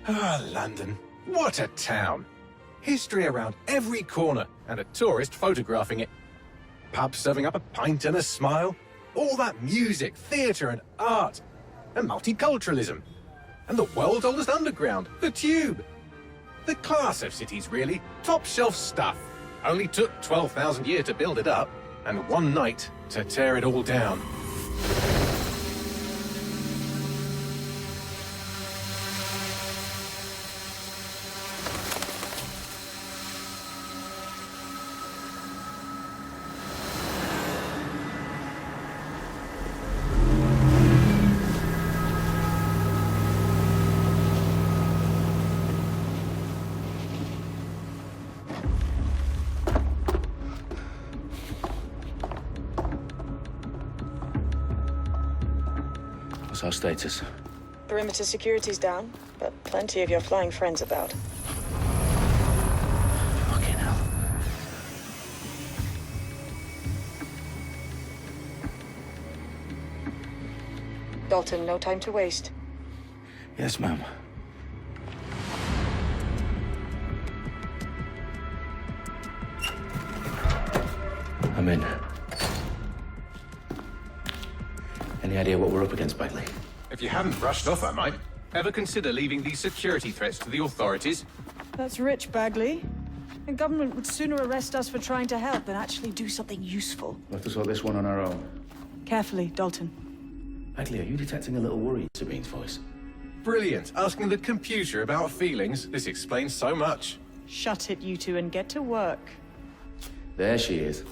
Ah, London. What a town. History around every corner, and a tourist photographing it. Pubs serving up a pint and a smile. All that music, theatre and art. And multiculturalism. And the world's oldest underground, the Tube. The class of cities, really. Top shelf stuff. Only took 12,000 years to build it up, and one night to tear it all down. What's our status? Perimeter security's down, but plenty of your flying friends about. Fucking hell. Dalton, no time to waste. Yes, ma'am. I'm in. Any idea what we're up against, Bagley? If you hadn't brushed off, I might. Ever consider leaving these security threats to the authorities? That's rich, Bagley. The government would sooner arrest us for trying to help than actually do something useful. We'll have to sort this one on our own. Carefully, Dalton. Bagley, are you detecting a little worry in Sabine's voice? Brilliant. Asking the computer about feelings. This explains so much. Shut it, you two, and get to work. There she is.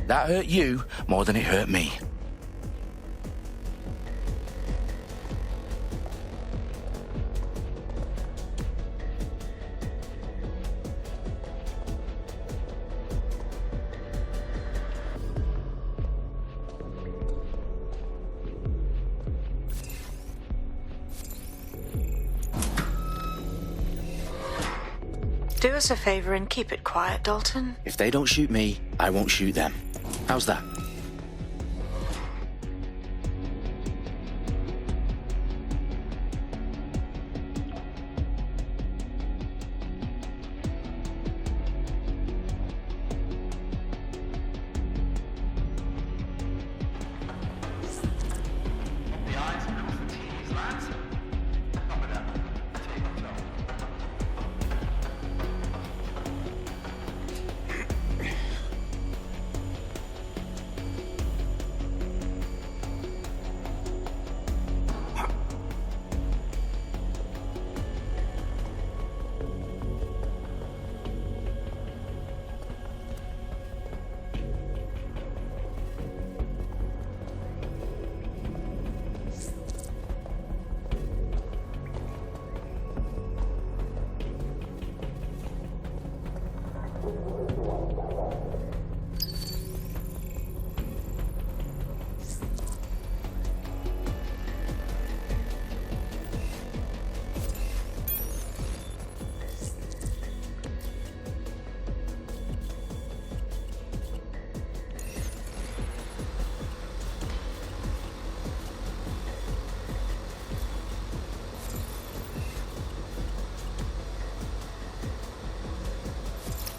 That hurt you more than it hurt me. Do us a favor and keep it quiet, Dalton. If they don't shoot me, I won't shoot them. How's that?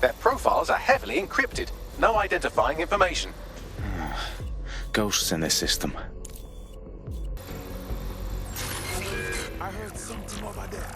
Their profiles are heavily encrypted. No identifying information. Ghosts in this system. I heard something over there.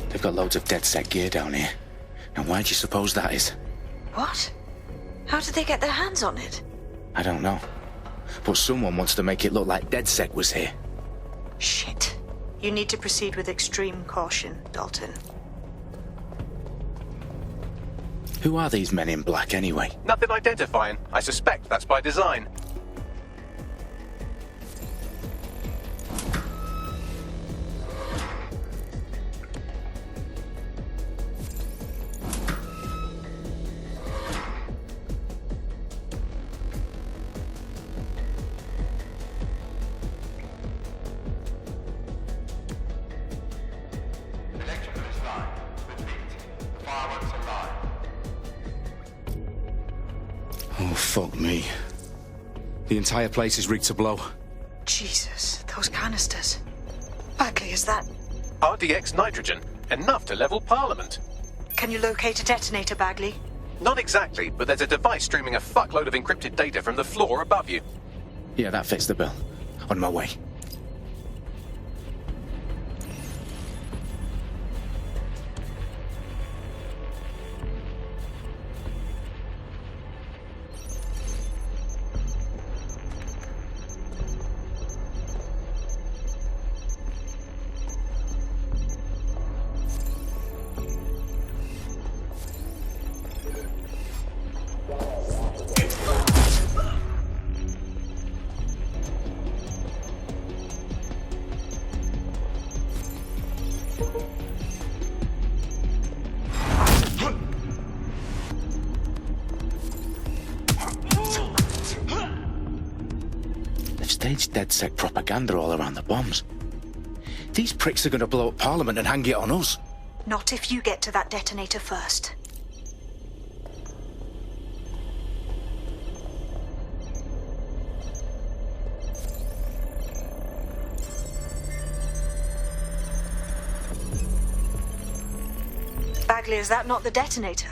They've got loads of DedSec gear down here. And why do you suppose that is? What? How did they get their hands on it? I don't know. But someone wants to make it look like DedSec was here. Shit. You need to proceed with extreme caution, Dalton. Who are these men in black anyway? Nothing identifying. I suspect that's by design. Oh, fuck me. The entire place is rigged to blow. Jesus, those canisters. Bagley, is that... RDX nitrogen. Enough to level Parliament. Can you locate a detonator, Bagley? Not exactly, but there's a device streaming a fuckload of encrypted data from the floor above you. Yeah, that fits the bill. On my way. They've staged DedSec propaganda all around the bombs. These pricks are going to blow up Parliament and hang it on us. Not if you get to that detonator first. Bagley, is that not the detonator?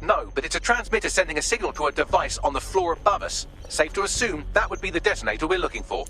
No, but it's a transmitter sending a signal to a device on the floor above us. Safe to assume that would be the detonator we're looking for.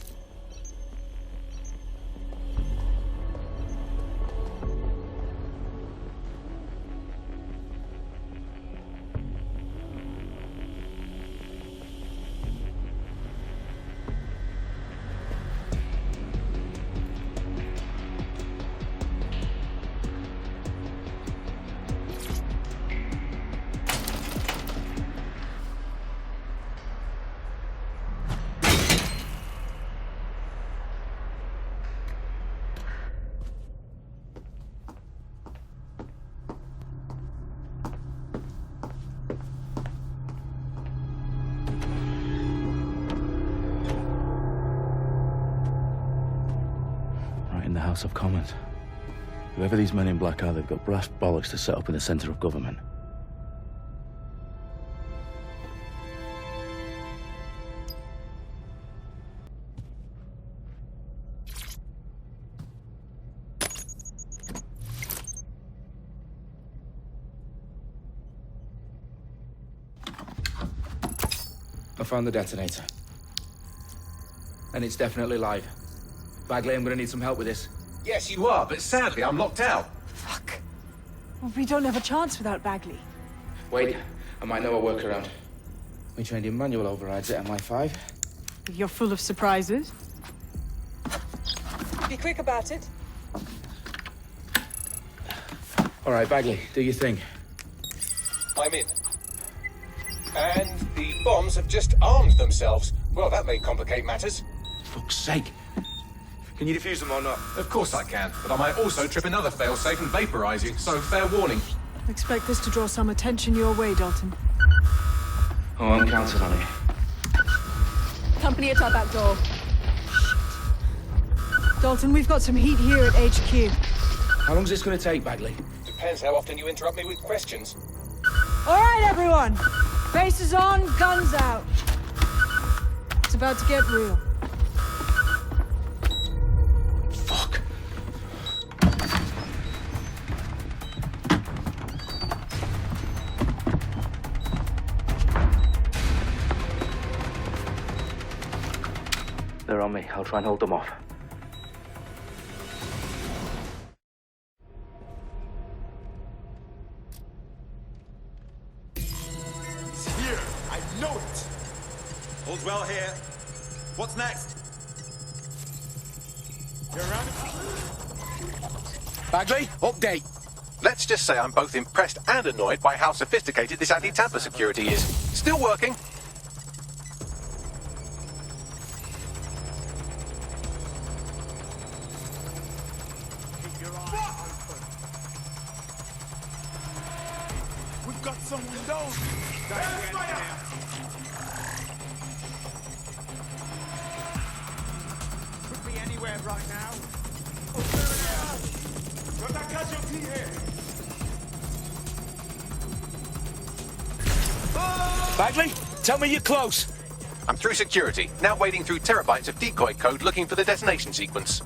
In the House of Commons. Whoever these men in black are, they've got brass bollocks to set up in the centre of government. I found the detonator. And it's definitely live. Bagley, I'm gonna need some help with this. Yes, you are, but sadly I'm locked out. Fuck. Well, we don't have a chance without Bagley. Wait, I might know a workaround. We trained in manual overrides at MI5. You're full of surprises. Be quick about it. All right, Bagley, do your thing. I'm in. And the bombs have just armed themselves. Well, that may complicate matters. Fuck's sake. Can you defuse them or not? Of course I can, but I might also trip another failsafe and vaporize you, so fair warning. Expect this to draw some attention your way, Dalton. Oh, I'm counting on it. Company at our back door. Shit. Dalton, we've got some heat here at HQ. How long's this gonna take, Bagley? Depends how often you interrupt me with questions. All right, everyone. Faces on, guns out. It's about to get real. Fuck. They're on me. I'll try and hold them off. He's here. I know it. All's well here. What's next? You're around? Bagley, update. Let's just say I'm both impressed and annoyed by how sophisticated this anti-tamper security is. Still working. Keep your eyes open. We've got someone down. There's fire! Could be anywhere right now. Got that casualty here. Bagley, tell me you're close. I'm through security, now wading through terabytes of decoy code looking for the detonation sequence.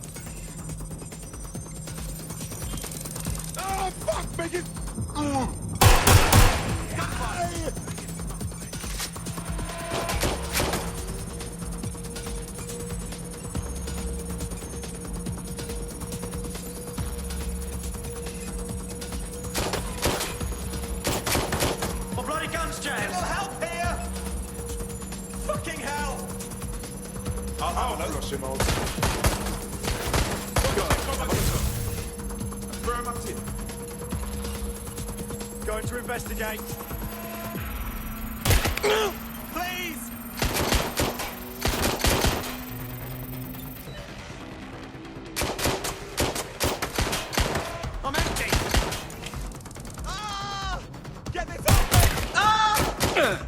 Oh, fuck, make it! My bloody gun's jammed. Little help here! Fucking hell! Oh, no, Russian. Affirmative. Going to investigate. Please! I'm empty! Ah! Get this off me! Ah!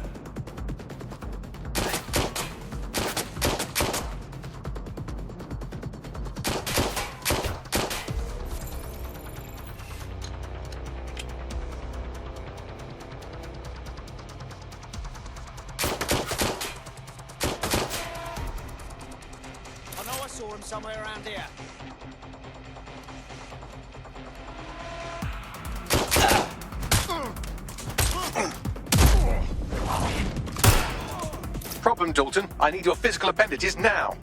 I know I saw him somewhere around here. Problem, Dalton. I need your physical appendages now.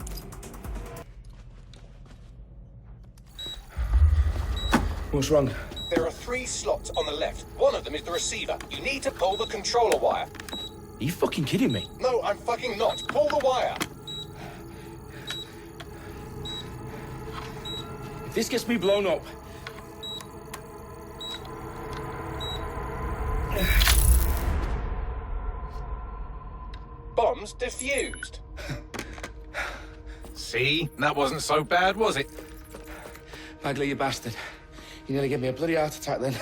What's wrong? There are 3 slots on the left. One of them is the receiver. You need to pull the controller wire. Are you fucking kidding me? No, I'm fucking not. Pull the wire. If this gets me blown up, Bombs defused. See? That wasn't so bad, was it? Bagley, you bastard. You nearly gave me a bloody heart attack then.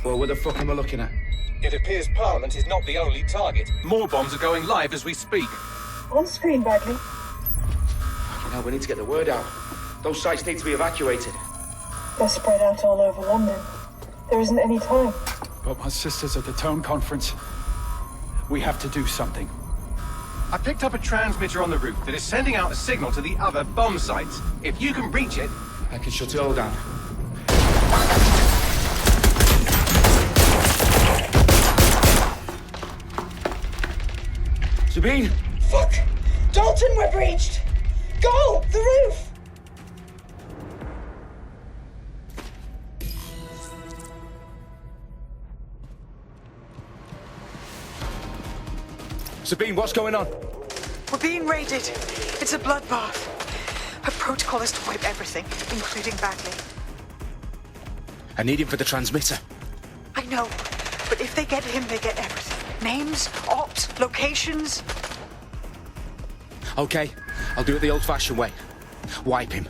Whoa, what the fuck am I looking at? It appears Parliament is not the only target. More bombs are going live as we speak. On screen, Bagley. Now we need to get the word out. Those sites need to be evacuated. They're spread out all over London. There isn't any time. But my sister's at the town conference. We have to do something. I picked up a transmitter on the roof that is sending out a signal to the other bomb sites. If you can reach it... I can shut it all down. Sabine! Fuck! Dalton, we're breached! Go! The roof! Sabine, what's going on? We're being raided. It's a bloodbath. Our protocol is to wipe everything, including Bagley. I need him for the transmitter. I know, but if they get him, they get everything. Names, ops, locations. Okay, I'll do it the old-fashioned way. Wipe him.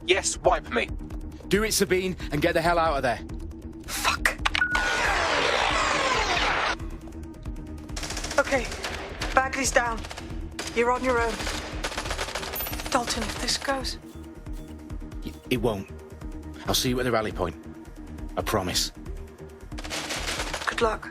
Yes, wipe me. Do it, Sabine, and get the hell out of there. Fuck. Okay, Bagley's down. You're on your own. Dalton, if this goes... It won't. I'll see you at the rally point. I promise. Good luck.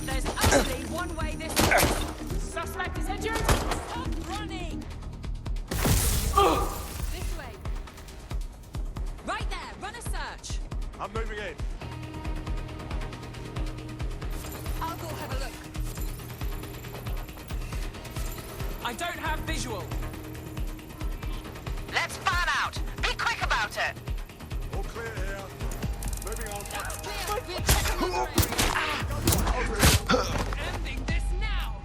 There's only one way this works. Suspect is injured. I don't have visual. Let's fan out. Be quick about it. All clear here. Moving on. Ending this now.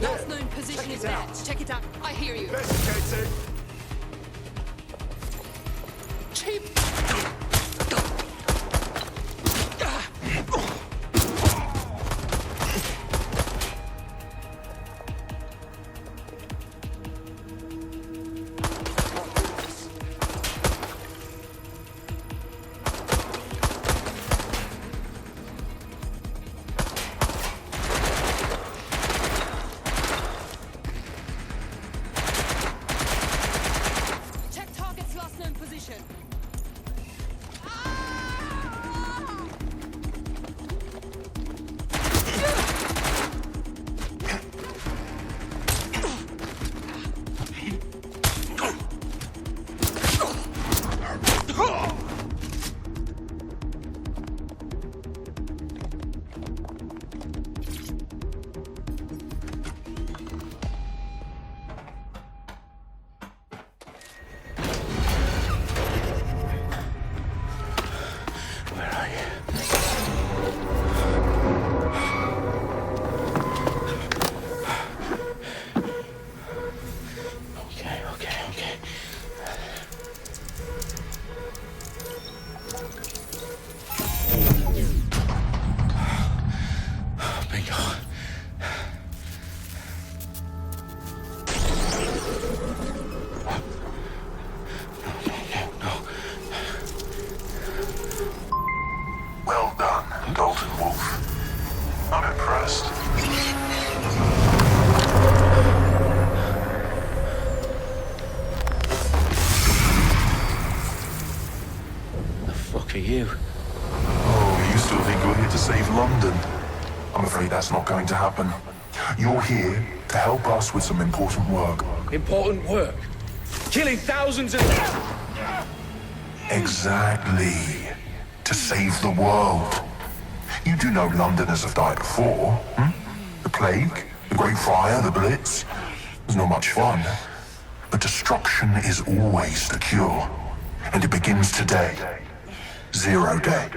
Last known position is there. Check it out. I hear you. Investigating. Cheap. Check target's last known position. Where are you? Okay. Bingo. No. Well done, Dalton Wolfe. I'm impressed. The fuck are you? Oh, you still think you're here to save London? I'm afraid that's not going to happen. You're here to help us with some important work. Important work. Killing thousands of... Exactly. To save the world. You do know Londoners have died before, hmm? The plague, the Great Fire, the Blitz. It's not much fun. But destruction is always the cure. And it begins today. 0 day.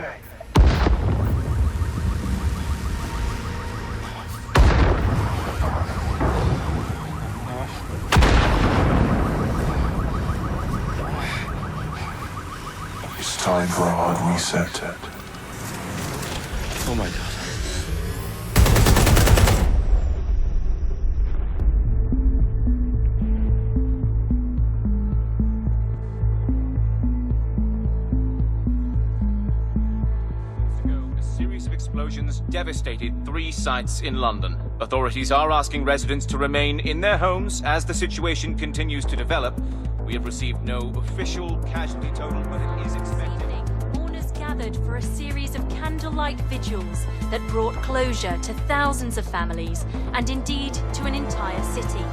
It's time for a hard reset. Oh my god. A series of explosions devastated 3 sites in London. Authorities are asking residents to remain in their homes as the situation continues to develop. We have received no official casualty total, but it is expected. Mourners gathered for a series of candlelight vigils that brought closure to thousands of families and indeed to an entire city.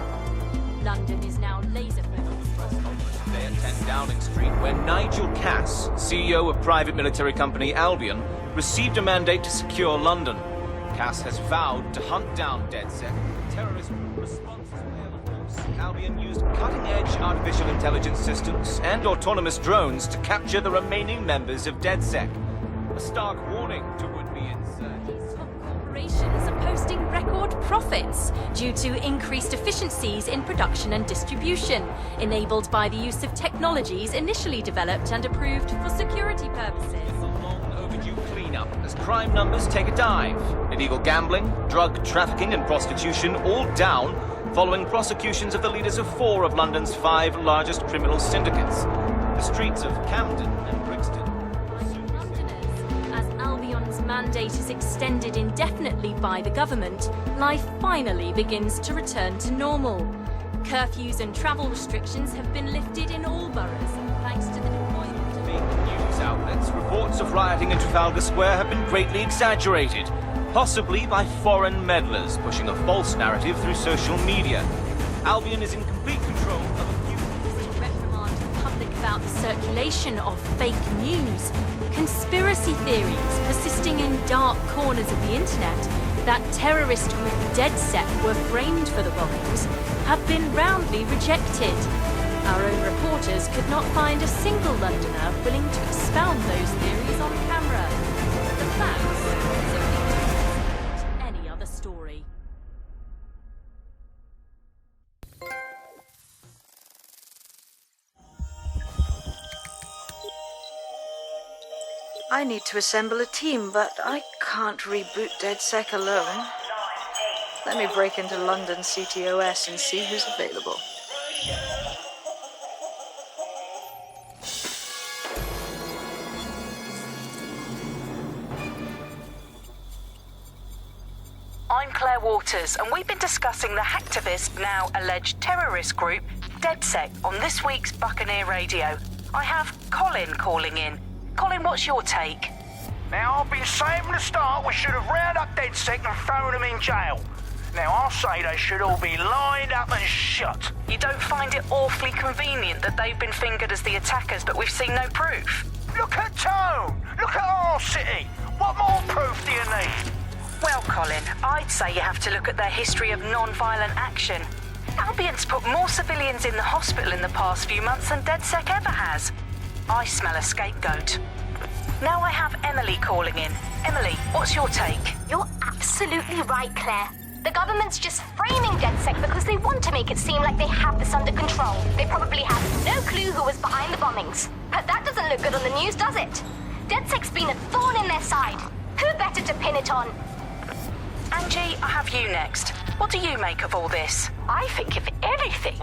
London is now laser-focused. Today at 10 Downing Street, where Nigel Cass, CEO of private military company Albion, received a mandate to secure London. Cass has vowed to hunt down DedSec. Terrorist response is well enforced. Albion used cutting-edge artificial intelligence systems and autonomous drones to capture the remaining members of DedSec. A stark warning to would-be insurgents. Corporations are posting record profits due to increased efficiencies in production and distribution, enabled by the use of technologies initially developed and approved for security purposes. Cleanup as crime numbers take a dive. Illegal gambling, drug trafficking and prostitution all down following prosecutions of the leaders of 4 of London's 5 largest criminal syndicates. The streets of Camden and Brixton. Londoners, as Albion's mandate is extended indefinitely by the government, life finally begins to return to normal. Curfews and travel restrictions have been lifted in all boroughs, thanks to the deployment of news outlets, reports of rioting in Trafalgar Square have been greatly exaggerated, possibly by foreign meddlers pushing a false narrative through social media. Albion is in complete control of a few... To reprimand the public about the circulation of fake news, conspiracy theories persisting in dark corners of the internet that terrorist group DedSec were framed for the bombings have been roundly rejected. Our own reporters could not find a single Londoner willing to expound those theories on camera. The facts simply don't any other story. I need to assemble a team, but I can't reboot DedSec alone. Let me break into London CTOS and see who's available. I'm Claire Waters, and we've been discussing the hacktivist, now alleged terrorist group, DedSec, on this week's Buccaneer Radio. I have Colin calling in. Colin, what's your take? Now, I've been saying from the start we should have rounded up DedSec and thrown them in jail. Now, I'll say they should all be lined up and shot. You don't find it awfully convenient that they've been fingered as the attackers, but we've seen no proof? Look at Tone! Look at our city! What more proof do you need? Well, Colin, I'd say you have to look at their history of non-violent action. Albion's put more civilians in the hospital in the past few months than DedSec ever has. I smell a scapegoat. Now I have Emily calling in. Emily, what's your take? You're absolutely right, Claire. The government's just framing DedSec because they want to make it seem like they have this under control. They probably have no clue who was behind the bombings. But that doesn't look good on the news, does it? DedSec's been a thorn in their side. Who better to pin it on? Angie, I have you next. What do you make of all this? I think, if anything,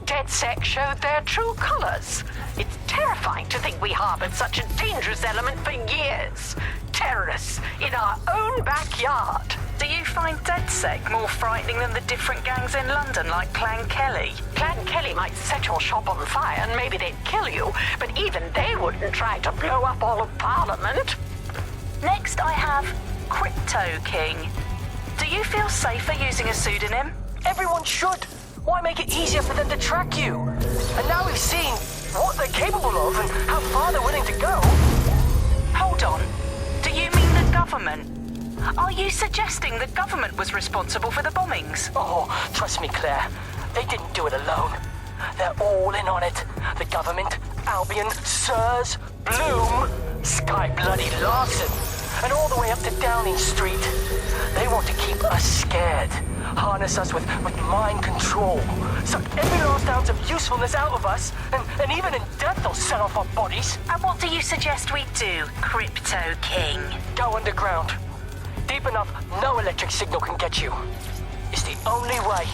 DedSec showed their true colors. It's terrifying to think we harbored such a dangerous element for years. Terrorists in our own backyard. Do you find DedSec more frightening than the different gangs in London, like Clan Kelly? Clan Kelly might set your shop on fire and maybe they'd kill you, but even they wouldn't try to blow up all of Parliament. Next, I have Crypto King. Do you feel safer using a pseudonym? Everyone should. Why make it easier for them to track you? And now we've seen what they're capable of and how far they're willing to go. Hold on. Do you mean the government? Are you suggesting the government was responsible for the bombings? Oh, trust me, Claire. They didn't do it alone. They're all in on it. The government, Albion, Sirs, Bloom, Sky Bloody Larson, and all the way up to Downing Street. They want to keep us scared, harness us with mind control, suck every last ounce of usefulness out of us, and even in death they'll set off our bodies. And what do you suggest we do, Crypto King? Go underground. Deep enough, no electric signal can get you. It's the only way.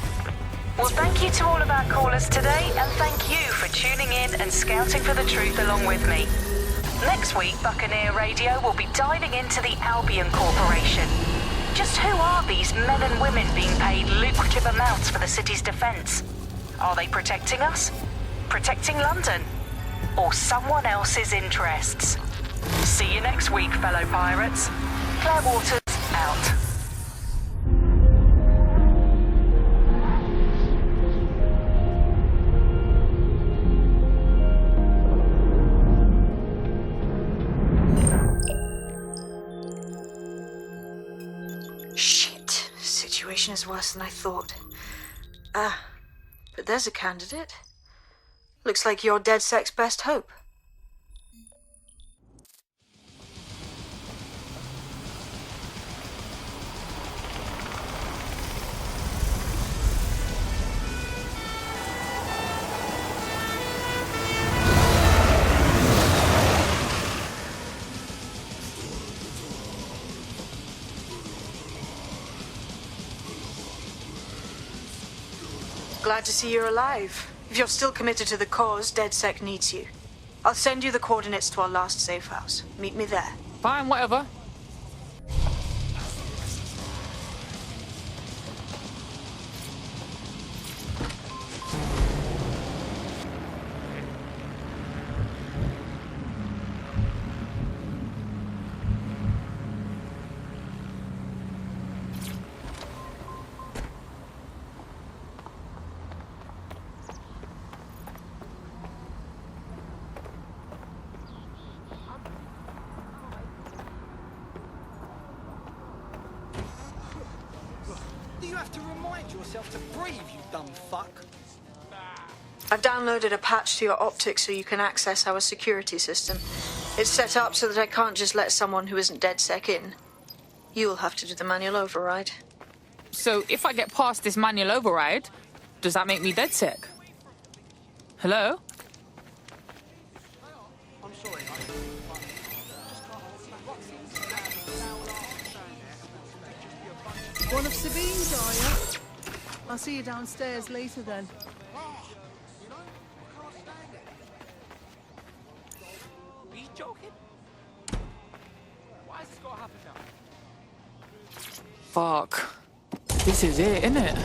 Well, thank you to all of our callers today, and thank you for tuning in and scouting for the truth along with me. Next week, Buccaneer Radio will be diving into the Albion Corporation. Just who are these men and women being paid lucrative amounts for the city's defence? Are they protecting us? Protecting London? Or someone else's interests? See you next week, fellow pirates. Claire Waters, out. Shit. Situation is worse than I thought. But there's a candidate. Looks like you're DedSec's best hope. Glad to see you're alive. If you're still committed to the cause, DedSec needs you. I'll send you the coordinates to our last safe house. Meet me there. Fine, whatever. have to remind yourself to breathe, you dumb fuck. I've downloaded a patch to your optics so you can access our security system. It's set up so that I can't just let someone who isn't DedSec in. You'll have to do the manual override. So if I get past this manual override, does that make me DedSec? Hello? One of Sabine's, are you? I'll see you downstairs later then. Are you joking? Why is this gotta happen now? Fuck. This is it, innit?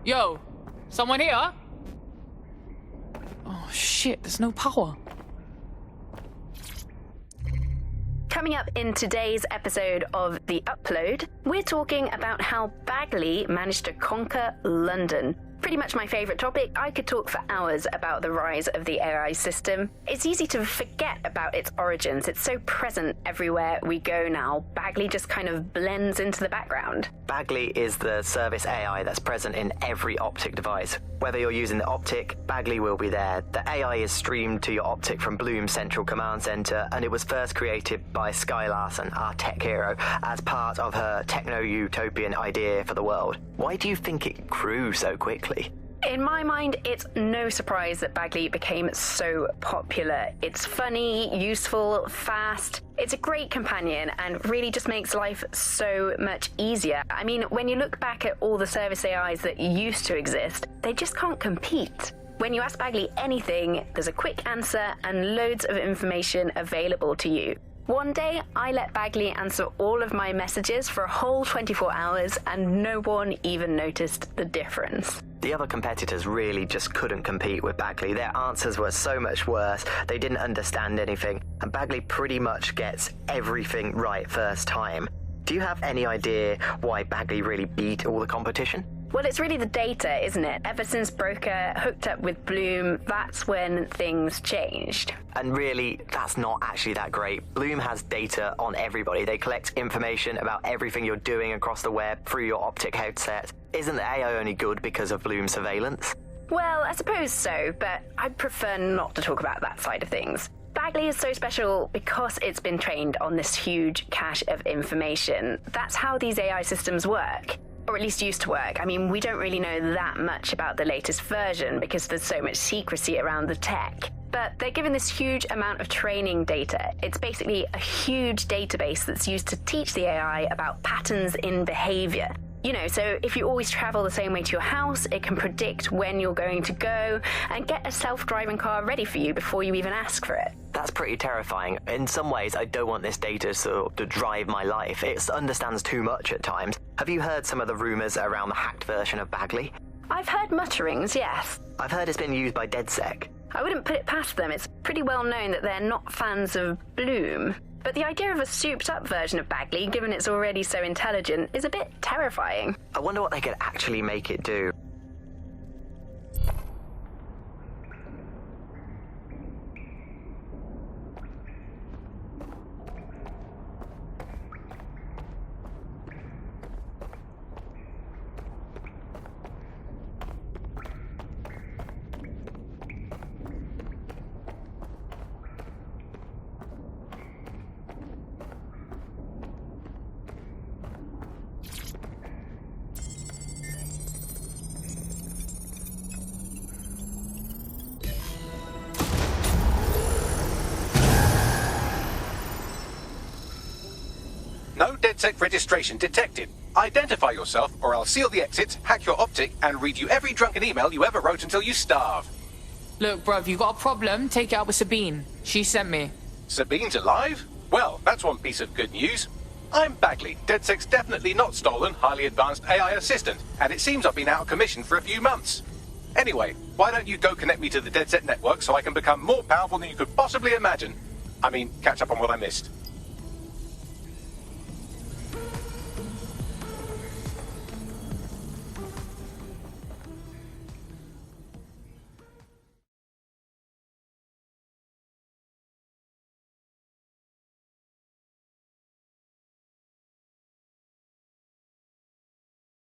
Yo, someone here? Oh shit, there's no power. Coming up in today's episode of The Upload, we're talking about how Bagley managed to conquer London. Pretty much my favourite topic. I could talk for hours about the rise of the AI system. It's easy to forget about its origins. It's so present everywhere we go now. Bagley just kind of blends into the background. Bagley is the service AI that's present in every optic device. Whether you're using the optic, Bagley will be there. The AI is streamed to your optic from Bloom's central command center, and it was first created by Sky Larson, our tech hero, as part of her techno-utopian idea for the world. Why do you think it grew so quickly? In my mind, it's no surprise that Bagley became so popular. It's funny, useful, fast. It's a great companion and really just makes life so much easier. I mean, when you look back at all the service AIs that used to exist, they just can't compete. When you ask Bagley anything, there's a quick answer and loads of information available to you. One day, I let Bagley answer all of my messages for a whole 24 hours and no one even noticed the difference. The other competitors really just couldn't compete with Bagley. Their answers were so much worse, they didn't understand anything, and Bagley pretty much gets everything right first time. Do you have any idea why Bagley really beat all the competition? Well, it's really the data, isn't it? Ever since Broker hooked up with Bloom, that's when things changed. And really, that's not actually that great. Bloom has data on everybody. They collect information about everything you're doing across the web through your optic headset. Isn't the AI only good because of Bloom's surveillance? Well, I suppose so, but I'd prefer not to talk about that side of things. Bagley is so special because it's been trained on this huge cache of information. That's how these AI systems work. Or at least used to work. I mean, we don't really know that much about the latest version because there's so much secrecy around the tech. But they're given this huge amount of training data. It's basically a huge database that's used to teach the AI about patterns in behavior. You know, so if you always travel the same way to your house, it can predict when you're going to go and get a self-driving car ready for you before you even ask for it. That's pretty terrifying. In some ways, I don't want this data to drive my life. It understands too much at times. Have you heard some of the rumors around the hacked version of Bagley? I've heard mutterings, yes. I've heard it's been used by DedSec. I wouldn't put it past them. It's pretty well known that they're not fans of Bloom. But the idea of a souped-up version of Bagley, given it's already so intelligent, is a bit terrifying. I wonder what they could actually make it do. No DedSec registration detected. Identify yourself, or I'll seal the exits, hack your optic, and read you every drunken email you ever wrote until you starve. Look, bruv, you got a problem? Take it out with Sabine. She sent me. Sabine's alive? Well, that's one piece of good news. I'm Bagley, DedSec's definitely not stolen, highly advanced AI assistant, and it seems I've been out of commission for a few months. Anyway, why don't you go connect me to the DedSec network so I can become more powerful than you could possibly imagine? I mean, catch up on what I missed.